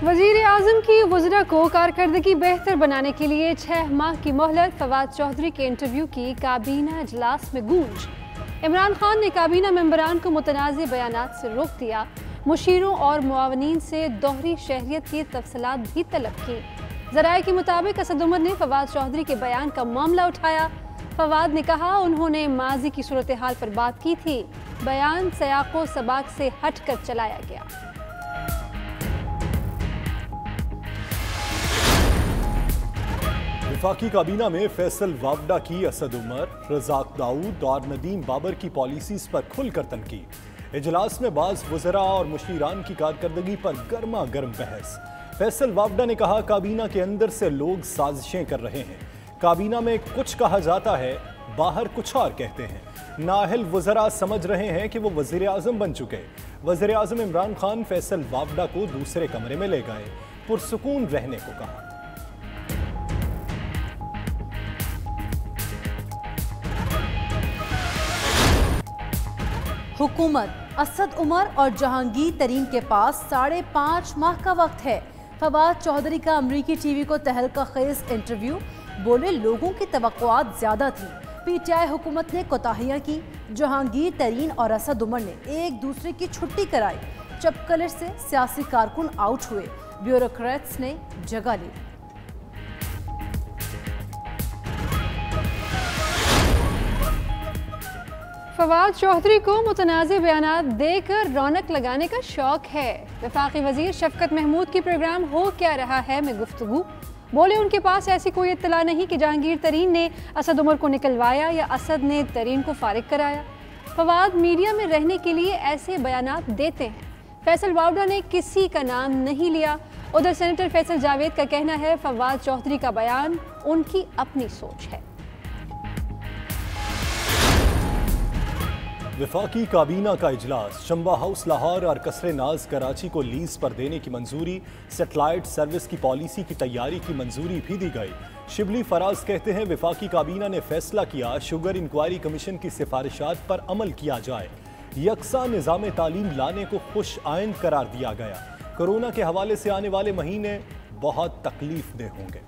वज़ीर आज़म की वज़रा को कारकर्दगी बेहतर बनाने के लिए 6 माह की मोहलत। फवाद चौधरी के इंटरव्यू की काबीना इजलास में गूंज। इमरान खान ने काबीना मेंबरान को मुतनाज़ बयानात से रोक दिया। मुशीरों और मुआवनीन से दोहरी शहरियत की तफसीलात भी तलब की। ज़राए के मुताबिक असद उमर ने फवाद चौधरी के बयान का मामला उठाया। फवाद ने कहा उन्होंने माजी की सूरत हाल पर बात की थी। बयान सयाक़ो सबाक से हट कर चलाया गया। वफाकी काबीना में फैसल वावडा की असद उमर, रज़ाक दाऊद और नदीम बाबर की पॉलिसीज पर खुलकर तनकीद। इजलास में बाज़ वज़रा और मुशीरान की कारकर्दगी पर गर्मा गर्म बहस। फैसल वावडा ने कहा काबीना के अंदर से लोग साजिशें कर रहे हैं। काबीना में कुछ कहा जाता है, बाहर कुछ और कहते हैं। नाअहल वज़रा समझ रहे हैं कि वो वज़ीर आज़म बन चुके। वज़ीर आज़म इमरान खान फैसल वावडा को दूसरे कमरे में ले गए, पुरसुकून रहने को कहा। हुकूमत असद उमर और जहांगीर तरीन के पास 5.5 माह का वक्त है। फवाद चौधरी का अमरीकी टीवी को तहलका खेज इंटरव्यू। बोले लोगों की तवक्कुआत ज्यादा थी। पीटीआई हुकूमत ने कोताहियां की। जहांगीर तरीन और असद उमर ने एक दूसरे की छुट्टी कराई। चपकलर से सियासी कारकुन आउट हुए, ब्यूरोक्रेट्स ने जगह ली। फवाद चौधरी को मुतनाज़े बयानात देकर रौनक लगाने का शौक है। वफाकी वज़ीर शफकत महमूद की प्रोग्राम हो क्या रहा है में गुफ्तगू। बोले उनके पास ऐसी कोई इत्तला नहीं कि जहांगीर तरीन ने असद उमर को निकलवाया या असद ने तरीन को फारिग कराया। फवाद मीडिया में रहने के लिए ऐसे बयानात देते हैं। फैसल वावडा ने किसी का नाम नहीं लिया। उधर सेनेटर फैसल जावेद का कहना है फवाद चौधरी का बयान उनकी अपनी सोच है। वफाकी काबीना का इजलास। शंबा हाउस लाहौर और कसरे नाज कराची को लीज पर देने की मंजूरी। सेटेलाइट सर्विस की पॉलिसी की तैयारी की मंजूरी भी दी गई। शिबली फराज कहते हैं वफाकी काबीना ने फैसला किया शुगर इंक्वायरी कमीशन की सिफारिशात पर अमल किया जाए। यकसा निज़ाम तालीम लाने को खुश आइन करार दिया गया। कोरोना के हवाले से आने वाले महीने बहुत तकलीफ दे होंगे।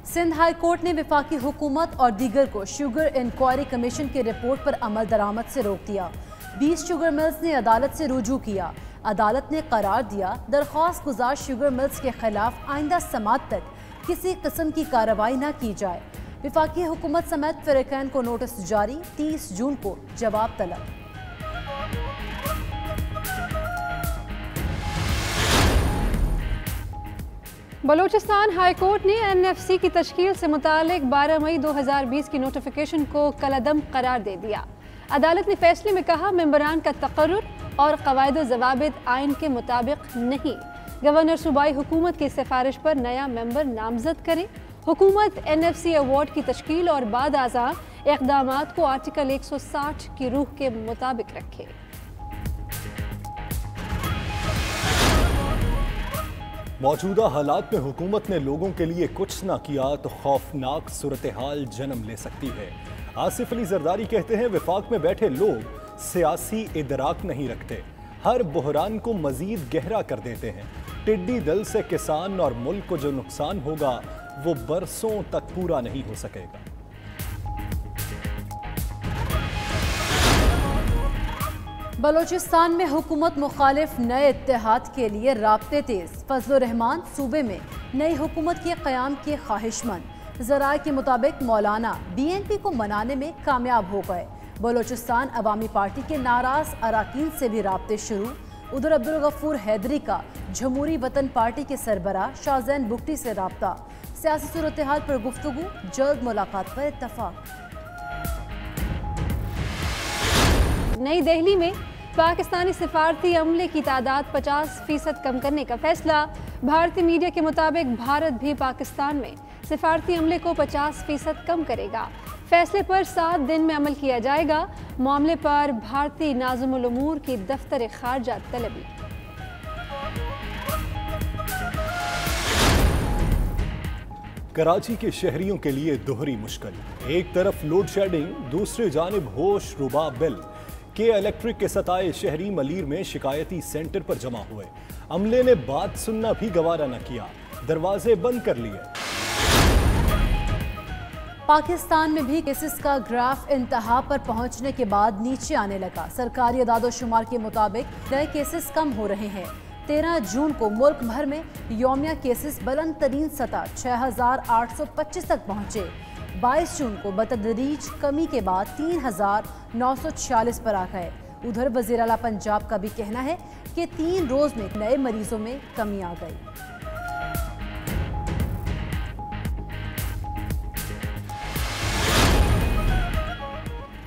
सिंध हाई कोर्ट ने वफाकी हुकूमत और दीगर को शुगर इंक्वायरी कमीशन की रिपोर्ट पर अमल दरामद से रोक दिया। 20 शुगर मिल्स ने अदालत से रुजू किया। अदालत ने करार दिया दरख्वास्त गुजार शुगर मिल्स के खिलाफ आइंदा समात तक किसी किस्म की कार्रवाई न की जाए। वफाकी हुकूमत समेत फ़रीक़ैन को नोटिस जारी। 30 जून को जवाब तलब। बलूचिस्तान हाई कोर्ट ने एनएफसी की तश्कील से मुतालिक 12 मई 2020 की नोटिफिकेशन को कलअदम करार दे दिया। अदालत ने फैसले में कहा मेंबरान का तकर्रुर और क़वाइद व ज़वाबित आइन के मुताबिक नहीं। गवर्नर सूबाई हुकूमत की सिफारिश पर नया मेंबर नामजद करे। हुकूमत एनएफसी अवार्ड की तश्कील और बाद आज़ा इक़दामात को आर्टिकल 160 की रूह के मुताबिक रखे। मौजूदा हालात में हुकूमत ने लोगों के लिए कुछ ना किया तो खौफनाक सूरत हाल जन्म ले सकती है। आसिफ अली जरदारी कहते हैं वफाक में बैठे लोग सियासी इदराक नहीं रखते, हर बहरान को मजीद गहरा कर देते हैं। टिड्डी दल से किसान और मुल्क को जो नुकसान होगा वो बरसों तक पूरा नहीं हो सकेगा। बलूचिस्तान में हुकूमत मुखालिफ नए इत्तेहाद के लिए राब्ते तेज। फजलुर रहमान सूबे में नई हुकूमत के क़याम के ख्वाहिशमंद। ज़राए के मुताबिक मौलाना बीएनपी को मनाने में कामयाब हो गए। बलूचिस्तान अवामी पार्टी के नाराज अराकीन से भी राब्ते शुरू। उधर अब्दुल गफूर हैदरी का जमहूरी वतन पार्टी के सरबराह शाहजैन बुगटी से राब्ता। सियासी सूरत हाल पर गुफ्तगू, जल्द मुलाकात पर इत्तफाक। नई दिल्ली में पाकिस्तानी सिफारती अमले की तादाद 50% कम करने का फैसला। भारतीय मीडिया के मुताबिक भारत भी पाकिस्तान में सिफारती अमले को 50% कम करेगा। फैसले पर 7 दिन में अमल किया जाएगा। मामले पर भारतीय नाज़िमुल उमूर की दफ्तर खारजा तलबी। कराची के शहरियों के लिए दोहरी मुश्किल। एक तरफ लोड शेडिंग, दूसरी जानिब होश रुबा बिल। के इलेक्ट्रिक के सताए शहरी मलीर में शिकायती सेंटर पर जमा हुए। अमले ने बात सुनना भी गवारा न किया, दरवाजे बंद कर लिए। पाकिस्तान में भी केसेस का ग्राफ इंतहा पर पहुंचने के बाद नीचे आने लगा। सरकारी अदादोशुमार के मुताबिक नए केसेस कम हो रहे हैं। 13 जून को मुल्क भर में यौमिया केसेस बुलंद तरीन सतह 6,825 तक पहुंचे। 22 जून को बतदरीज कमी के बाद 3,946 पर आ गए। उधर वज़ीर आला पंजाब का भी कहना है कि 3 रोज में नए मरीजों में कमी आ गई।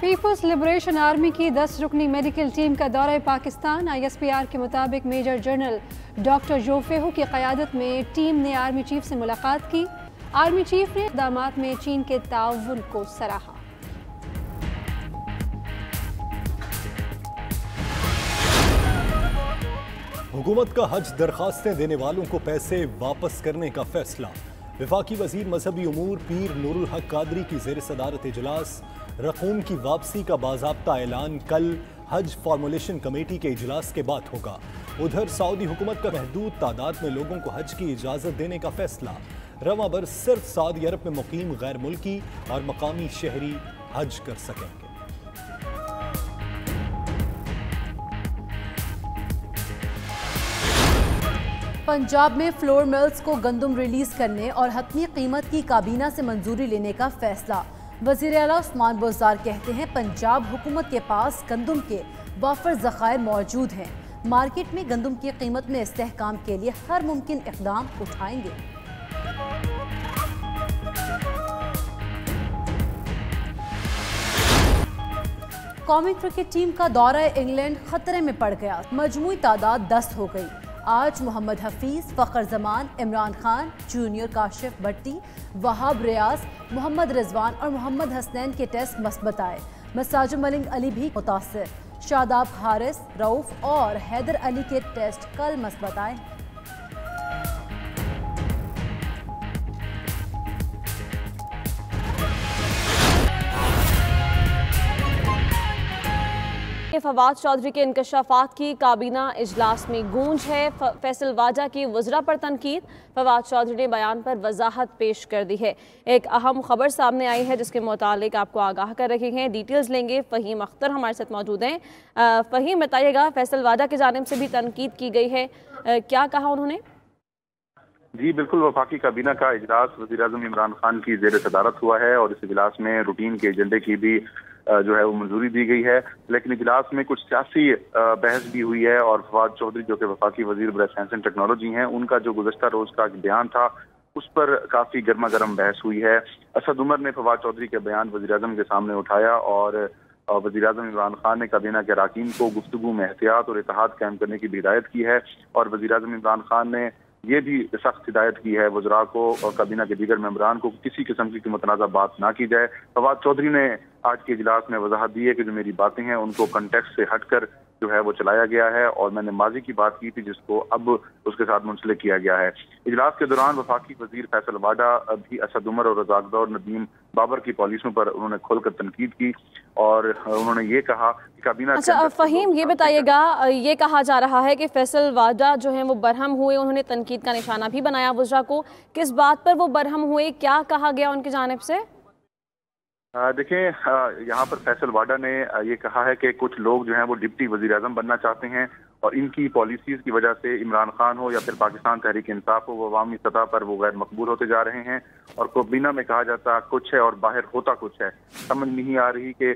पीपुल्स लिबरेशन आर्मी की 10 रुकनी मेडिकल टीम का दौरा पाकिस्तान। ISPR के मुताबिक मेजर जनरल डॉक्टर जोफेहो की क़यादत में टीम ने आर्मी चीफ से मुलाकात की। आर्मी चीफ ने इक़दामात में चीन के ताउन को सराहा। हुकूमत का हज दरखास्तें देने वालों को पैसे वापस करने का फैसला। वफाकी वजीर मजहबी उमूर पीर नूरुल हक कादरी की ज़ेर सदारत इजलास। रकूम की वापसी का बाज़ाब्ता ऐलान कल हज फार्मूलेशन कमेटी के इजलास के बाद होगा। उधर सऊदी हुकूमत का महदूद तादाद में लोगों को हज की इजाज़त देने का फैसला। रवा बर सिर्फ सऊदी अरब में मुकीम गैर मुल्की और मकामी शहरी हज कर सकेंगे। पंजाब में फ्लोर मिल्स को गंदम रिलीज करने और हतमी कीमत की काबीना से मंजूरी लेने का फैसला। वज़ीर आला उस्मान बुज़दार कहते हैं पंजाब हुकूमत के पास गंदम के वाफर ज़खायर मौजूद हैं। मार्केट में गंदम की कीमत में इस्तेहकाम के लिए हर मुमकिन इक़दाम उठाएंगे। कौमी क्रिकेट टीम का दौरा इंग्लैंड खतरे में पड़ गया। मजमूई तादाद 10 हो गई। आज मोहम्मद हफीज, फ़खर जमान, इमरान खान, जूनियर काशिफ भट्टी, वहाब रियाज, मोहम्मद रिजवान और मोहम्मद हसनैन के टेस्ट मस्बत आए। मसाज मलिंग अली भी मुतासिर। शादाब हारिस, रऊफ और हैदर अली के टेस्ट कल मस्बत आए। फवाद चौधरी के इंकशाफात की काबीना इजलास में गूंज है। फैसल वाजा की वज़रा पर तनकीद। फवाद चौधरी ने बयान पर वजाहत पेश कर दी है। एक अहम खबर सामने आई है जिसके मुतालिक आपको आगाह कर रहे हैं। डिटेल्स लेंगे। फ़हीम अख्तर हमारे साथ मौजूद हैं। फ़हीम, बताइएगा, फैसल वाजा की जानिब से भी तनकीद की गई है, क्या कहा उन्होंने? जी बिल्कुल, वफाकी काबीना का इजलास वज़ीर-ए-आज़म इमरान खान की ज़ेर सदारत हुआ है और इस इजलास में रूटीन के एजेंडे की भी जो है वो मंजूरी दी गई है। लेकिन इजलास में कुछ सियासी बहस भी हुई है और फवाद चौधरी जो कि वफाकी वजीर बराए साइंस एंड टेक्नोलॉजी हैं, उनका जो गुज़श्ता रोज का बयान था उस पर काफ़ी गर्मा गर्म बहस हुई है। असद उमर ने फवाद चौधरी के बयान वज़ीर-ए-आज़म के सामने उठाया और वज़ीर-ए-आज़म इमरान खान ने काबीना के अरकान को गुफ्तगू में एहतियात और इत्तेहाद कायम करने की भी हिदायत की है और वज़ीर-ए-आज़म इमरान खान ने ये भी सख्त हिदायत की है वज़रा को और काबीना के दीगर मेंबरान को किसी किस्म की मुतनाज़ा बात ना की जाए। फवाद चौधरी ने आज के इजलास में वजाहत दी है कि जो मेरी बातें हैं उनको कंटेक्स्ट से हटकर जो है वो चलाया गया है और मैंने माजी की बात की थी जिसको अब उसके साथ मुंसलिक किया गया है। इजलास के दौरान वफाकी वजीर फैसल वाडा भी असद उमर और रज़ाक दौर नदीम बाबर की पॉलिसियों पर उन्होंने खोलकर तनकीद की और उन्होंने ये कहा कि काबीना। अच्छा फ़हीम, ये बताइएगा, ये कहा जा रहा है कि फैसल वाडा जो है वो बरहम हुए, उन्होंने तनकीद का निशाना भी बनाया वज़रा को। किस बात पर वो बरहम हुए, क्या कहा गया उनकी जानिब से? देखें, यहाँ पर फैसल वाडा ने ये कहा है कि कुछ लोग जो हैं वो डिप्टी वज़ीर-ए-आज़म बनना चाहते हैं और इनकी पॉलिसीज़ की वजह से इमरान खान हो या फिर पाकिस्तान तहरीक इंसाफ हो, वो अवामी सतह पर वो गैर मकबूल होते जा रहे हैं और काबीना में कहा जाता कुछ है और बाहर होता कुछ है। समझ नहीं आ रही कि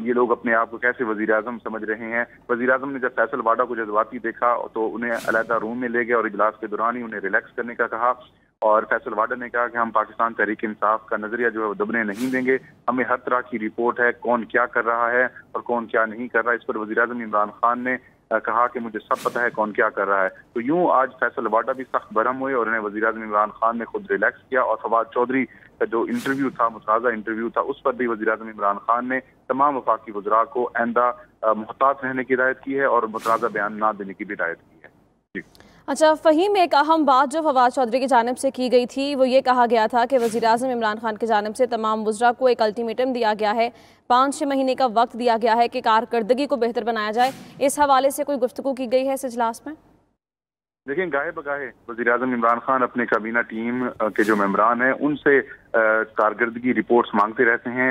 ये लोग अपने आप को कैसे वज़ीर-ए-आज़म समझ रहे हैं। वज़ीर-ए-आज़म ने जब फैसल वाडा को जज्बाती देखा तो उन्हें अलहदा रूम में ले गए और इजलास के दौरान ही उन्हें रिलैक्स करने का कहा और फैसल वाडा ने कहा कि हम पाकिस्तान तहरीक इंसाफ का नजरिया जो है वो दबने नहीं देंगे। हमें हर तरह की रिपोर्ट है, कौन क्या कर रहा है और कौन क्या नहीं कर रहा है। इस पर वज़ीर-ए-आज़म इमरान खान ने कहा कि मुझे सब पता है कौन क्या कर रहा है। तो यूं आज फैसल वाडा भी सख्त बरहम हुए और उन्हें वज़ीर-ए-आज़म इमरान खान ने खुद रिलैक्स किया और फवाद चौधरी का जो इंटरव्यू था, मुताज़ा इंटरव्यू था, उस पर भी वज़ीर-ए-आज़म इमरान खान ने तमाम वफाकी वज़रा को आइंदा मुहतात रहने की हिदायत की है और मुताज़ा बयान ना देने की भी हिदायत की है। जी। अच्छा फ़हीम, एक अहम बात जो फवाद चौधरी की जानिब से की गई थी वो ये कहा गया था कि वज़ीर-ए-आज़म इमरान खान की जानिब से तमाम वुज़रा को एक अल्टीमेटम दिया गया है, 5-6 महीने का वक्त दिया गया है कि कारकर्दगी को बेहतर बनाया जाए। इस हवाले से कोई गुफ्तगू की गई है इस इजलास में? देखिए, गाहे बगाहे वज़ीर-ए-आज़म इमरान खान अपने काबीना टीम के जो मेंबरान हैं उनसे कारकर्दगी रिपोर्ट्स मांगते रहते हैं